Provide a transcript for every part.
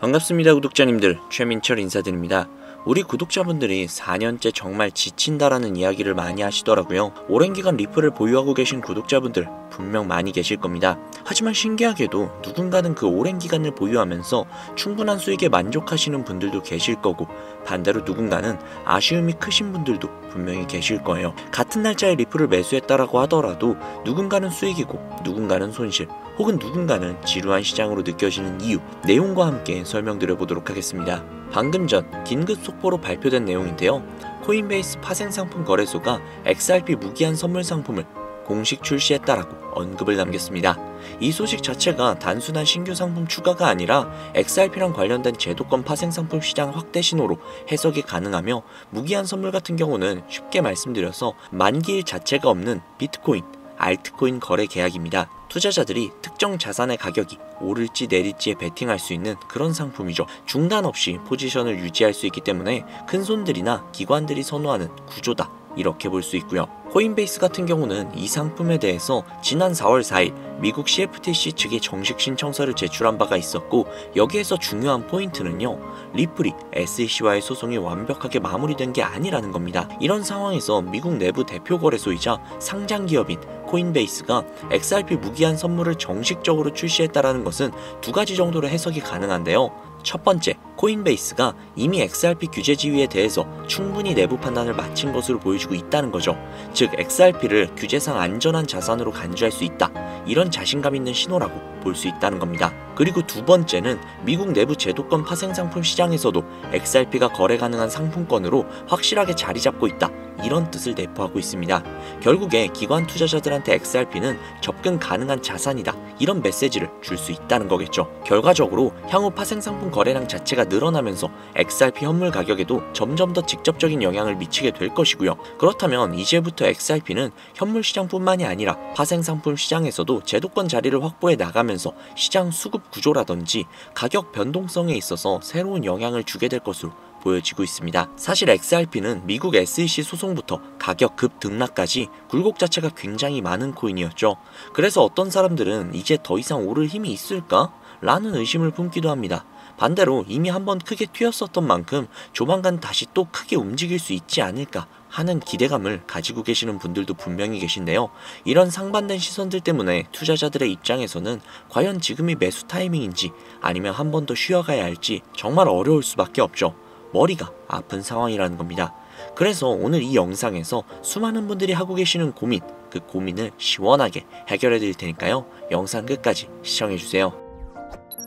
반갑습니다 구독자님들, 최민철 인사드립니다. 우리 구독자분들이 4년째 정말 지친다라는 이야기를 많이 하시더라고요. 오랜 기간 리플을 보유하고 계신 구독자분들 분명 많이 계실 겁니다. 하지만 신기하게도 누군가는 그 오랜 기간을 보유하면서 충분한 수익에 만족하시는 분들도 계실 거고, 반대로 누군가는 아쉬움이 크신 분들도 분명히 계실 거예요. 같은 날짜에 리플을 매수했다라고 하더라도 누군가는 수익이고 누군가는 손실, 혹은 누군가는 지루한 시장으로 느껴지는 이유, 내용과 함께 설명드려 보도록 하겠습니다. 방금 전 긴급 속보로 발표된 내용인데요. 코인베이스 파생상품 거래소가 XRP 무기한 선물 상품을 공식 출시했다라고 언급을 남겼습니다. 이 소식 자체가 단순한 신규 상품 추가가 아니라 XRP랑 관련된 제도권 파생상품 시장 확대 신호로 해석이 가능하며, 무기한 선물 같은 경우는 쉽게 말씀드려서 만기일 자체가 없는 비트코인, 알트코인 거래 계약입니다. 투자자들이 특정 자산의 가격이 오를지 내릴지에 베팅할 수 있는 그런 상품이죠. 중단 없이 포지션을 유지할 수 있기 때문에 큰 손들이나 기관들이 선호하는 구조다, 이렇게 볼 수 있고요. 코인베이스 같은 경우는 이 상품에 대해서 지난 4월 4일 미국 CFTC 측에 정식 신청서를 제출한 바가 있었고, 여기에서 중요한 포인트는요, 리플이 SEC와의 소송이 완벽하게 마무리된 게 아니라는 겁니다. 이런 상황에서 미국 내부 대표 거래소이자 상장 기업인 코인베이스가 XRP 무기한 선물을 정식적으로 출시했다라는 것은 두 가지 정도로 해석이 가능한데요. 첫 번째, 코인베이스가 이미 XRP 규제 지위에 대해서 충분히 내부 판단을 마친 것으로 보여주고 있다는 거죠. 즉 XRP를 규제상 안전한 자산으로 간주할 수 있다, 이런 자신감 있는 신호라고 볼 수 있다는 겁니다. 그리고 두 번째는 미국 내부 제도권 파생상품 시장에서도 XRP가 거래 가능한 상품권으로 확실하게 자리 잡고 있다, 이런 뜻을 내포하고 있습니다. 결국에 기관 투자자들한테 XRP는 접근 가능한 자산이다, 이런 메시지를 줄 수 있다는 거겠죠. 결과적으로 향후 파생상품 거래량 자체가 늘어나면서 XRP 현물 가격에도 점점 더 직접적인 영향을 미치게 될 것이고요. 그렇다면 이제부터 XRP는 현물 시장뿐만이 아니라 파생상품 시장에서도 제도권 자리를 확보해 나가면서 시장 수급 구조라든지 가격 변동성에 있어서 새로운 영향을 주게 될 것으로 보여지고 있습니다. 사실 XRP는 미국 SEC 소송부터 가격 급등락까지 굴곡 자체가 굉장히 많은 코인이었죠. 그래서 어떤 사람들은 이제 더 이상 오를 힘이 있을까? 라는 의심을 품기도 합니다. 반대로 이미 한번 크게 튀었었던 만큼 조만간 다시 또 크게 움직일 수 있지 않을까 하는 기대감을 가지고 계시는 분들도 분명히 계신데요. 이런 상반된 시선들 때문에 투자자들의 입장에서는 과연 지금이 매수 타이밍인지 아니면 한 번 더 쉬어가야 할지 정말 어려울 수밖에 없죠. 머리가 아픈 상황이라는 겁니다. 그래서 오늘 이 영상에서 수많은 분들이 하고 계시는 고민, 그 고민을 시원하게 해결해 드릴 테니까요, 영상 끝까지 시청해주세요.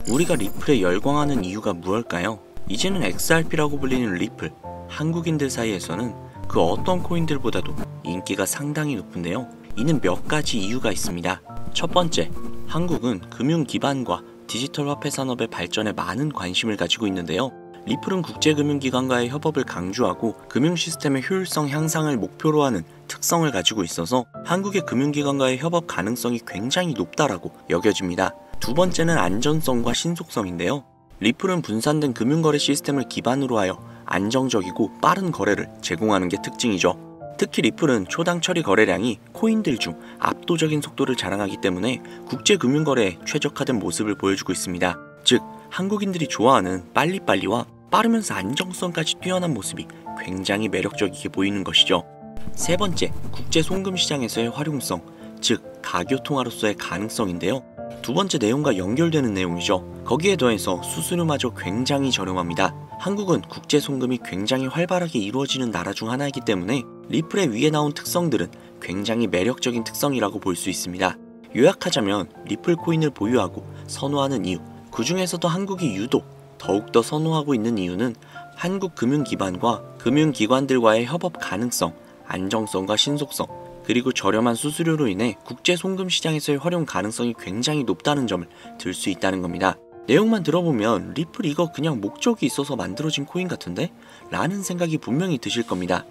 우리가 리플에 열광하는 이유가 무엇일까요? 이제는 XRP라고 불리는 리플, 한국인들 사이에서는 그 어떤 코인들보다도 인기가 상당히 높은데요. 이는 몇 가지 이유가 있습니다. 첫 번째, 한국은 금융 기반과 디지털 화폐 산업의 발전에 많은 관심을 가지고 있는데요. 리플은 국제금융기관과의 협업을 강조하고 금융 시스템의 효율성 향상을 목표로 하는 특성을 가지고 있어서 한국의 금융기관과의 협업 가능성이 굉장히 높다라고 여겨집니다. 두 번째는 안전성과 신속성인데요. 리플은 분산된 금융거래 시스템을 기반으로 하여 안정적이고 빠른 거래를 제공하는 게 특징이죠. 특히 리플은 초당 처리 거래량이 코인들 중 압도적인 속도를 자랑하기 때문에 국제금융거래에 최적화된 모습을 보여주고 있습니다. 즉, 한국인들이 좋아하는 빨리빨리와 빠르면서 안정성까지 뛰어난 모습이 굉장히 매력적이게 보이는 것이죠. 세 번째, 국제 송금 시장에서의 활용성, 즉 가교통화로서의 가능성인데요. 두 번째 내용과 연결되는 내용이죠. 거기에 더해서 수수료마저 굉장히 저렴합니다. 한국은 국제 송금이 굉장히 활발하게 이루어지는 나라 중 하나이기 때문에 리플의 위에 나온 특성들은 굉장히 매력적인 특성이라고 볼 수 있습니다. 요약하자면 리플 코인을 보유하고 선호하는 이유, 그 중에서도 한국이 유독 더욱더 선호하고 있는 이유는 한국 금융기관과 금융기관들과의 협업 가능성, 안정성과 신속성, 그리고 저렴한 수수료로 인해 국제 송금 시장에서의 활용 가능성이 굉장히 높다는 점을 들 수 있다는 겁니다. 내용만 들어보면 리플 이거 그냥 목적이 있어서 만들어진 코인 같은데? 라는 생각이 분명히 드실 겁니다.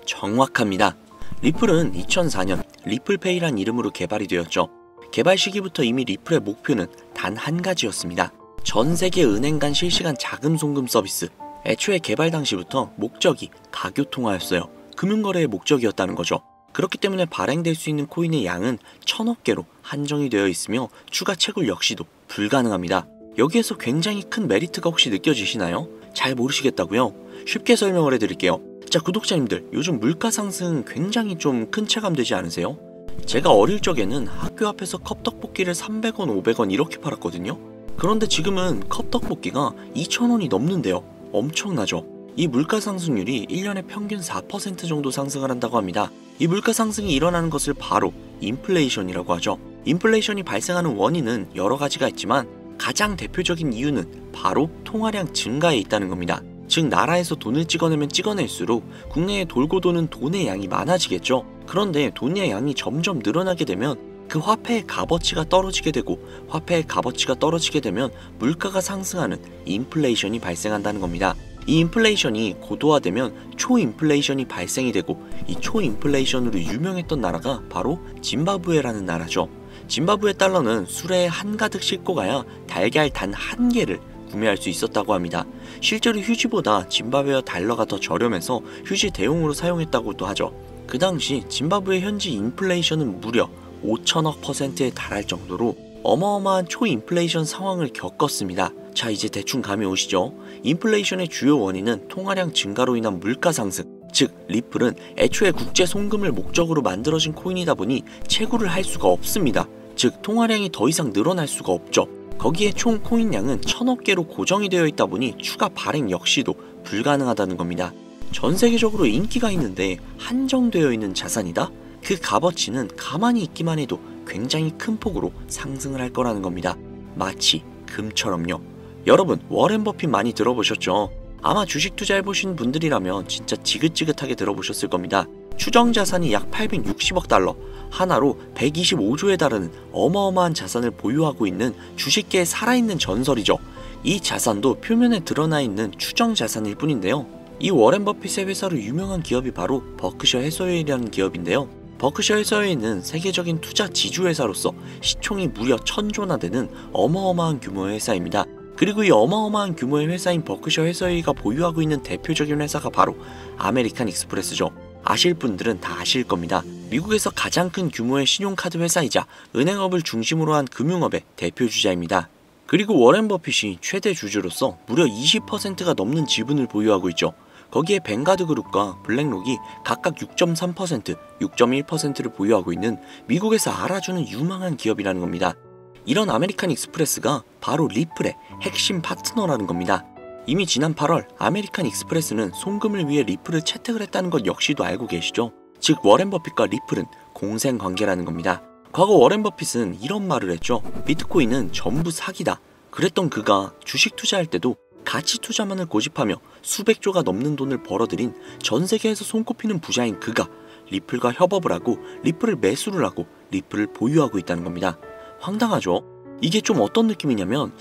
정확합니다. 리플은 2004년 리플페이란 이름으로 개발이 되었죠. 개발 시기부터 이미 리플의 목표는 단 한 가지였습니다. 전 세계 은행 간 실시간 자금 송금 서비스. 애초에 개발 당시부터 목적이 가교통화였어요. 금융거래의 목적이었다는 거죠. 그렇기 때문에 발행될 수 있는 코인의 양은 1000억 개로 한정이 되어 있으며 추가 채굴 역시도 불가능합니다. 여기에서 굉장히 큰 메리트가 혹시 느껴지시나요? 잘 모르시겠다고요? 쉽게 설명을 해드릴게요. 자, 구독자님들, 요즘 물가 상승 굉장히 좀 큰 체감되지 않으세요? 제가 어릴 적에는 학교 앞에서 컵떡볶이를 300원, 500원 이렇게 팔았거든요. 그런데 지금은 컵떡볶이가 2,000원이 넘는데요. 엄청나죠? 이 물가 상승률이 1년에 평균 4% 정도 상승을 한다고 합니다. 이 물가 상승이 일어나는 것을 바로 인플레이션이라고 하죠. 인플레이션이 발생하는 원인은 여러 가지가 있지만 가장 대표적인 이유는 바로 통화량 증가에 있다는 겁니다. 즉, 나라에서 돈을 찍어내면 찍어낼수록 국내에 돌고 도는 돈의 양이 많아지겠죠. 그런데 돈의 양이 점점 늘어나게 되면 그 화폐의 값어치가 떨어지게 되고, 화폐의 값어치가 떨어지게 되면 물가가 상승하는 인플레이션이 발생한다는 겁니다. 이 인플레이션이 고도화되면 초인플레이션이 발생이 되고, 이 초인플레이션으로 유명했던 나라가 바로 짐바브웨라는 나라죠. 짐바브웨 달러는 수레에 한가득 싣고 가야 달걀 단 한 개를 구매할 수 있었다고 합니다. 실제로 휴지보다 짐바브웨 달러가 더 저렴해서 휴지 대용으로 사용했다고도 하죠. 그 당시 짐바브웨 현지 인플레이션은 무려 5천억 %에 달할 정도로 어마어마한 초인플레이션 상황을 겪었습니다. 자, 이제 대충 감이 오시죠? 인플레이션의 주요 원인은 통화량 증가로 인한 물가 상승, 즉 리플은 애초에 국제 송금을 목적으로 만들어진 코인이다 보니 채굴을 할 수가 없습니다. 즉 통화량이 더 이상 늘어날 수가 없죠. 거기에 총 코인량은 1000억 개로 고정이 되어 있다 보니 추가 발행 역시도 불가능하다는 겁니다. 전 세계적으로 인기가 있는데 한정되어 있는 자산이다? 그 값어치는 가만히 있기만 해도 굉장히 큰 폭으로 상승을 할 거라는 겁니다. 마치 금처럼요. 여러분, 워렌 버핏 많이 들어보셨죠? 아마 주식 투자해보신 분들이라면 진짜 지긋지긋하게 들어보셨을 겁니다. 추정 자산이 약 860억 달러, 하나로 125조에 달하는 어마어마한 자산을 보유하고 있는 주식계의 살아있는 전설이죠. 이 자산도 표면에 드러나 있는 추정 자산일 뿐인데요. 이 워렌 버핏의 회사로 유명한 기업이 바로 버크셔 해서웨이라는 기업인데요. 버크셔 해서웨이는 세계적인 투자 지주회사로서 시총이 무려 1000조나 되는 어마어마한 규모의 회사입니다. 그리고 이 어마어마한 규모의 회사인 버크셔 해서웨이가 보유하고 있는 대표적인 회사가 바로 아메리칸 익스프레스죠. 아실 분들은 다 아실 겁니다. 미국에서 가장 큰 규모의 신용카드 회사이자 은행업을 중심으로 한 금융업의 대표주자입니다. 그리고 워렌 버핏이 최대 주주로서 무려 20%가 넘는 지분을 보유하고 있죠. 거기에 뱅가드 그룹과 블랙록이 각각 6.3%, 6.1%를 보유하고 있는 미국에서 알아주는 유망한 기업이라는 겁니다. 이런 아메리칸 익스프레스가 바로 리플의 핵심 파트너라는 겁니다. 이미 지난 8월 아메리칸 익스프레스는 송금을 위해 리플을 채택을 했다는 것 역시도 알고 계시죠? 즉 워렌 버핏과 리플은 공생 관계라는 겁니다. 과거 워렌 버핏은 이런 말을 했죠. 비트코인은 전부 사기다. 그랬던 그가 주식 투자할 때도 가치 투자만을 고집하며 수백조가 넘는 돈을 벌어들인 전 세계에서 손꼽히는 부자인 그가 리플과 협업을 하고 리플을 매수를 하고 리플을 보유하고 있다는 겁니다. 황당하죠? 이게 좀 어떤 느낌이냐면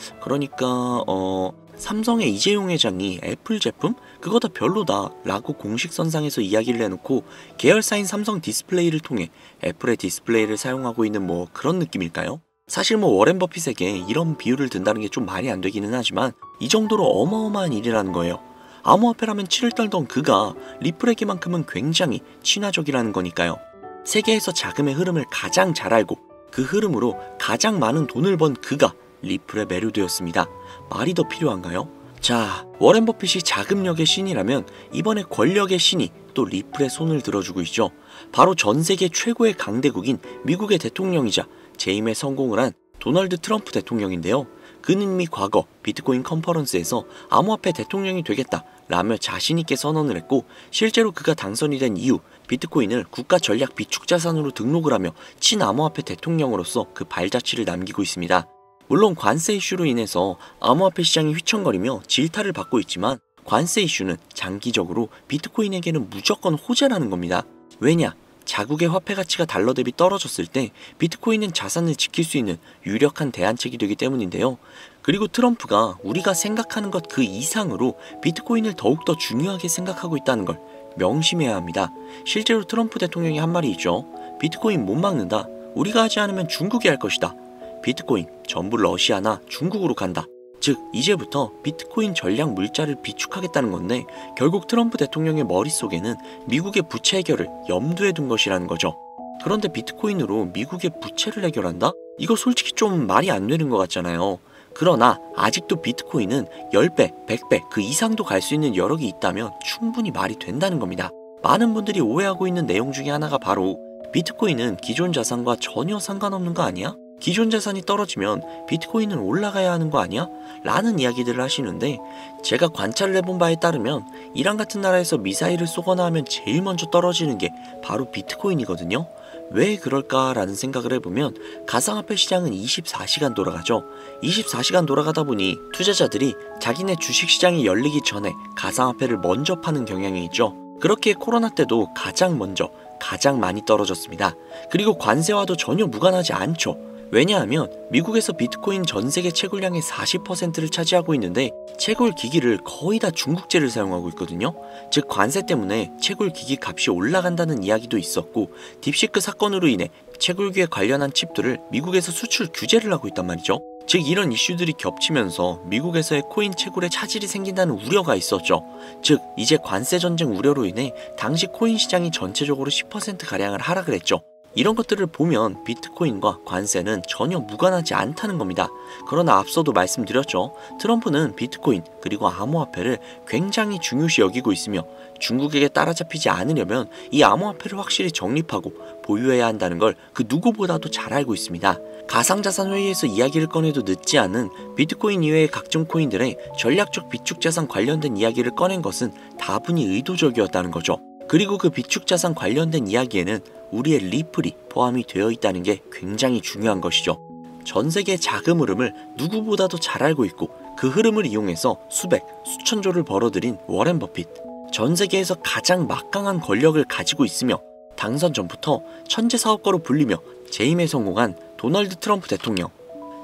삼성의 이재용 회장이 애플 제품? 그거 다 별로다 라고 공식선상에서 이야기를 해놓고 계열사인 삼성 디스플레이를 통해 애플의 디스플레이를 사용하고 있는 그런 느낌일까요? 사실 워렌 버핏에게 이런 비유를 든다는 게 좀 말이 안 되기는 하지만 이 정도로 어마어마한 일이라는 거예요. 암호화폐라면 치를 떨던 그가 리플에게만큼은 굉장히 친화적이라는 거니까요. 세계에서 자금의 흐름을 가장 잘 알고 그 흐름으로 가장 많은 돈을 번 그가 리플에 매료되었습니다. 말이 더 필요한가요? 자, 워렌 버핏이 자금력의 신이라면 이번에 권력의 신이 또 리플의 손을 들어주고 있죠. 바로 전 세계 최고의 강대국인 미국의 대통령이자 재임에 성공을 한 도널드 트럼프 대통령인데요. 그는 이미 과거 비트코인 컨퍼런스에서 암호화폐 대통령이 되겠다 라며 자신있게 선언을 했고, 실제로 그가 당선이 된 이후 비트코인을 국가 전략 비축 자산으로 등록을 하며 친암호화폐 대통령으로서 그 발자취를 남기고 있습니다. 물론 관세 이슈로 인해서 암호화폐 시장이 휘청거리며 질타를 받고 있지만 관세 이슈는 장기적으로 비트코인에게는 무조건 호재라는 겁니다. 왜냐? 자국의 화폐 가치가 달러 대비 떨어졌을 때 비트코인은 자산을 지킬 수 있는 유력한 대안책이 되기 때문인데요. 그리고 트럼프가 우리가 생각하는 것 그 이상으로 비트코인을 더욱더 중요하게 생각하고 있다는 걸 명심해야 합니다. 실제로 트럼프 대통령이 한 말이 있죠. 비트코인 못 막는다. 우리가 하지 않으면 중국이 할 것이다. 비트코인 전부 러시아나 중국으로 간다. 즉 이제부터 비트코인 전략 물자를 비축하겠다는 건데, 결국 트럼프 대통령의 머릿속에는 미국의 부채 해결을 염두에 둔 것이라는 거죠. 그런데 비트코인으로 미국의 부채를 해결한다? 이거 솔직히 좀 말이 안 되는 것 같잖아요. 그러나 아직도 비트코인은 10배, 100배 그 이상도 갈 수 있는 여력이 있다면 충분히 말이 된다는 겁니다. 많은 분들이 오해하고 있는 내용 중에 하나가 바로 비트코인은 기존 자산과 전혀 상관없는 거 아니야? 기존 자산이 떨어지면 비트코인은 올라가야 하는 거 아니야? 라는 이야기들을 하시는데, 제가 관찰을 해본 바에 따르면 이란 같은 나라에서 미사일을 쏘거나 하면 제일 먼저 떨어지는 게 바로 비트코인이거든요. 왜 그럴까라는 생각을 해보면 가상화폐 시장은 24시간 돌아가죠. 24시간 돌아가다 보니 투자자들이 자기네 주식시장이 열리기 전에 가상화폐를 먼저 파는 경향이 있죠. 그렇게 코로나 때도 가장 먼저 가장 많이 떨어졌습니다. 그리고 관세와도 전혀 무관하지 않죠. 왜냐하면 미국에서 비트코인 전 세계 채굴량의 40%를 차지하고 있는데 채굴 기기를 거의 다 중국제를 사용하고 있거든요. 즉 관세 때문에 채굴 기기 값이 올라간다는 이야기도 있었고, 딥시크 사건으로 인해 채굴기에 관련한 칩들을 미국에서 수출 규제를 하고 있단 말이죠. 즉 이런 이슈들이 겹치면서 미국에서의 코인 채굴에 차질이 생긴다는 우려가 있었죠. 즉 이제 관세 전쟁 우려로 인해 당시 코인 시장이 전체적으로 10%가량을 하락을 했죠. 이런 것들을 보면 비트코인과 관세는 전혀 무관하지 않다는 겁니다. 그러나 앞서도 말씀드렸죠. 트럼프는 비트코인 그리고 암호화폐를 굉장히 중요시 여기고 있으며 중국에게 따라잡히지 않으려면 이 암호화폐를 확실히 정립하고 보유해야 한다는 걸 그 누구보다도 잘 알고 있습니다. 가상자산 회의에서 이야기를 꺼내도 늦지 않은 비트코인 이외의 각종 코인들의 전략적 비축자산 관련된 이야기를 꺼낸 것은 다분히 의도적이었다는 거죠. 그리고 그 비축자산 관련된 이야기에는 우리의 리플이 포함이 되어 있다는 게 굉장히 중요한 것이죠. 전 세계의 자금 흐름을 누구보다도 잘 알고 있고 그 흐름을 이용해서 수백, 수천조를 벌어들인 워렌 버핏. 전 세계에서 가장 막강한 권력을 가지고 있으며 당선 전부터 천재 사업가로 불리며 재임에 성공한 도널드 트럼프 대통령.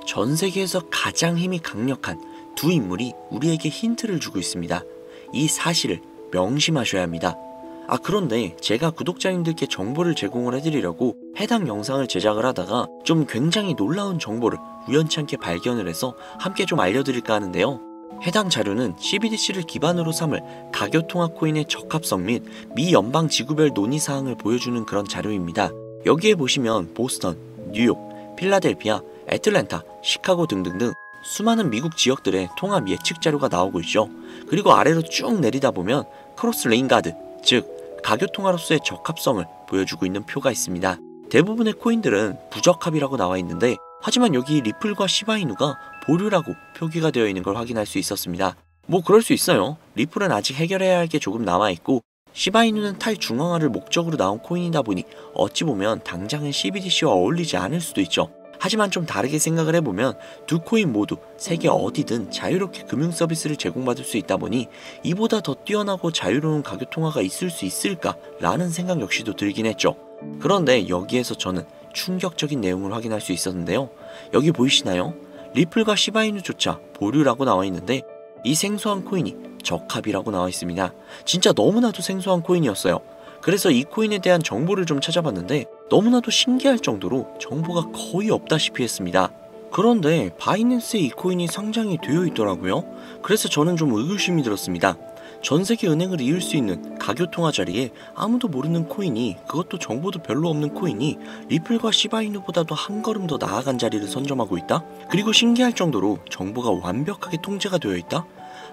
전 세계에서 가장 힘이 강력한 두 인물이 우리에게 힌트를 주고 있습니다. 이 사실을 명심하셔야 합니다. 그런데 제가 구독자님들께 정보를 제공을 해드리려고 해당 영상을 제작을 하다가 좀 굉장히 놀라운 정보를 우연치 않게 발견을 해서 함께 좀 알려드릴까 하는데요. 해당 자료는 CBDC를 기반으로 삼을 가교통화 코인의 적합성 및 미 연방 지구별 논의사항을 보여주는 그런 자료입니다. 여기에 보시면 보스턴, 뉴욕, 필라델피아, 애틀랜타, 시카고 등등등 수많은 미국 지역들의 통합 예측 자료가 나오고 있죠. 그리고 아래로 쭉 내리다 보면 크로스 레인가드, 즉 가교통화로서의 적합성을 보여주고 있는 표가 있습니다. 대부분의 코인들은 부적합이라고 나와 있는데, 하지만 여기 리플과 시바이누가 보류라고 표기가 되어 있는 걸 확인할 수 있었습니다. 뭐 그럴 수 있어요. 리플은 아직 해결해야 할 게 조금 남아있고 시바이누는 탈중앙화를 목적으로 나온 코인이다 보니 어찌 보면 당장은 CBDC와 어울리지 않을 수도 있죠. 하지만 좀 다르게 생각을 해보면 두 코인 모두 세계 어디든 자유롭게 금융 서비스를 제공받을 수 있다 보니 이보다 더 뛰어나고 자유로운 가교통화가 있을 수 있을까 라는 생각 역시도 들긴 했죠. 그런데 여기에서 저는 충격적인 내용을 확인할 수 있었는데요. 여기 보이시나요? 리플과 시바이누조차 보류라고 나와 있는데 이 생소한 코인이 적합이라고 나와 있습니다. 진짜 너무나도 생소한 코인이었어요. 그래서 이 코인에 대한 정보를 좀 찾아봤는데 너무나도 신기할 정도로 정보가 거의 없다시피 했습니다. 그런데 바이낸스에 이 코인이 상장이 되어 있더라고요. 그래서 저는 좀 의구심이 들었습니다. 전 세계 은행을 이을 수 있는 가교통화 자리에 아무도 모르는 코인이, 그것도 정보도 별로 없는 코인이 리플과 시바이누보다도 한 걸음 더 나아간 자리를 선점하고 있다? 그리고 신기할 정도로 정보가 완벽하게 통제가 되어 있다?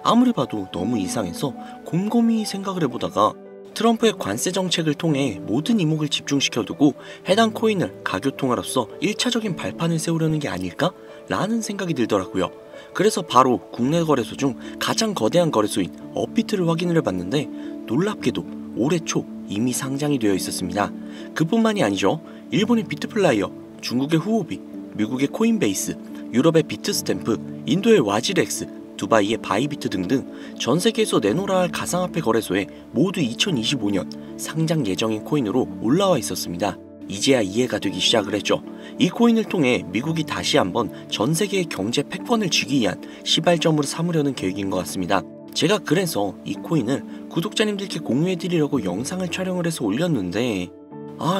아무리 봐도 너무 이상해서 곰곰이 생각을 해보다가 트럼프의 관세 정책을 통해 모든 이목을 집중시켜두고 해당 코인을 가교통화로서 1차적인 발판을 세우려는 게 아닐까? 라는 생각이 들더라고요. 그래서 바로 국내 거래소 중 가장 거대한 거래소인 업비트를 확인을 해봤는데 놀랍게도 올해 초 이미 상장이 되어 있었습니다. 그뿐만이 아니죠. 일본의 비트플라이어, 중국의 후오비, 미국의 코인베이스, 유럽의 비트스탬프, 인도의 와지렉스, 두바이의 바이비트 등등 전 세계에서 내놓으라 할 가상화폐 거래소에 모두 2025년 상장 예정인 코인으로 올라와 있었습니다. 이제야 이해가 되기 시작을 했죠. 이 코인을 통해 미국이 다시 한번 전 세계의 경제 패권을 쥐기 위한 시발점으로 삼으려는 계획인 것 같습니다. 제가 그래서 이 코인을 구독자님들께 공유해드리려고 영상을 촬영을 해서 올렸는데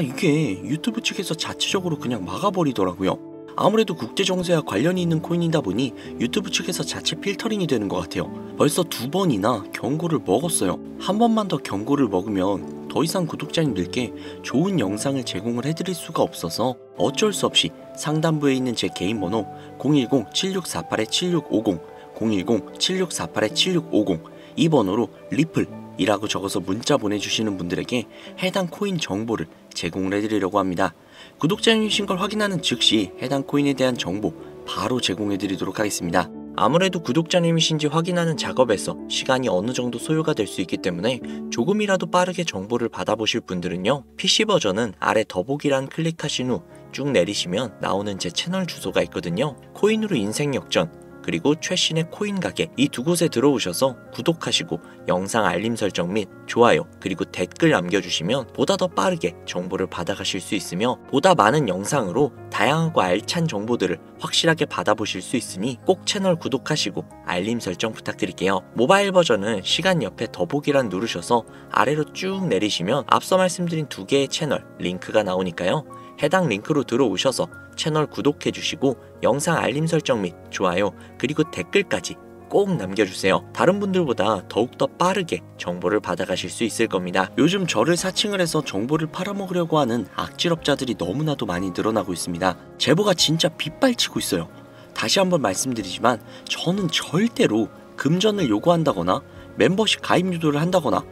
이게 유튜브 측에서 자체적으로 그냥 막아버리더라고요. 아무래도 국제정세와 관련이 있는 코인이다 보니 유튜브 측에서 자체 필터링이 되는 것 같아요. 벌써 2번이나 경고를 먹었어요. 한 번만 더 경고를 먹으면 더 이상 구독자님들께 좋은 영상을 제공을 해드릴 수가 없어서 어쩔 수 없이 상단부에 있는 제 개인 번호 010-7648-7650, 010-7648-7650 이 번호로 리플이라고 적어서 문자 보내주시는 분들에게 해당 코인 정보를 제공을 해드리려고 합니다. 구독자님이신 걸 확인하는 즉시 해당 코인에 대한 정보 바로 제공해드리도록 하겠습니다. 아무래도 구독자님이신지 확인하는 작업에서 시간이 어느 정도 소요가 될 수 있기 때문에 조금이라도 빠르게 정보를 받아보실 분들은요, PC 버전은 아래 더보기란 클릭하신 후 쭉 내리시면 나오는 제 채널 주소가 있거든요. 코인으로 인생 역전, 그리고 최신의 코인 가게, 이 두 곳에 들어오셔서 구독하시고 영상 알림 설정 및 좋아요 그리고 댓글 남겨주시면 보다 더 빠르게 정보를 받아가실 수 있으며 보다 많은 영상으로 다양하고 알찬 정보들을 확실하게 받아보실 수 있으니 꼭 채널 구독하시고 알림 설정 부탁드릴게요. 모바일 버전은 시간 옆에 더보기란 누르셔서 아래로 쭉 내리시면 앞서 말씀드린 두 개의 채널 링크가 나오니까요. 해당 링크로 들어오셔서 채널 구독해주시고 영상 알림 설정 및 좋아요 그리고 댓글까지 꼭 남겨주세요. 다른 분들보다 더욱더 빠르게 정보를 받아가실 수 있을 겁니다. 요즘 저를 사칭을 해서 정보를 팔아먹으려고 하는 악질업자들이 너무나도 많이 늘어나고 있습니다. 제보가 진짜 빗발치고 있어요. 다시 한번 말씀드리지만 저는 절대로 금전을 요구한다거나 멤버십 가입 유도를 한다거나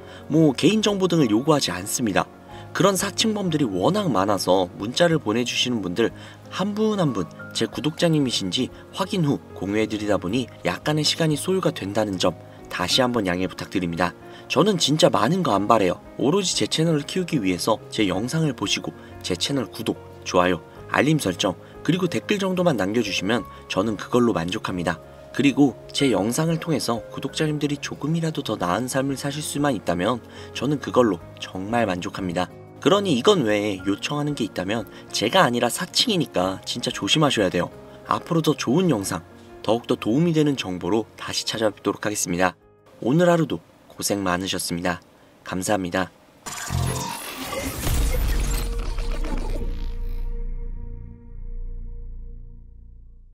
개인정보 등을 요구하지 않습니다. 그런 사칭범들이 워낙 많아서 문자를 보내주시는 분들 한 분 한 분 제 구독자님이신지 확인 후 공유해드리다 보니 약간의 시간이 소요가 된다는 점 다시 한번 양해 부탁드립니다. 저는 진짜 많은 거 안 바래요. 오로지 제 채널을 키우기 위해서 제 영상을 보시고 제 채널 구독, 좋아요, 알림 설정 그리고 댓글 정도만 남겨주시면 저는 그걸로 만족합니다. 그리고 제 영상을 통해서 구독자님들이 조금이라도 더 나은 삶을 사실 수만 있다면 저는 그걸로 정말 만족합니다. 그러니 이건 외에 요청하는 게 있다면 제가 아니라 사칭이니까 진짜 조심하셔야 돼요. 앞으로 더 좋은 영상, 더욱더 도움이 되는 정보로 다시 찾아뵙도록 하겠습니다. 오늘 하루도 고생 많으셨습니다. 감사합니다.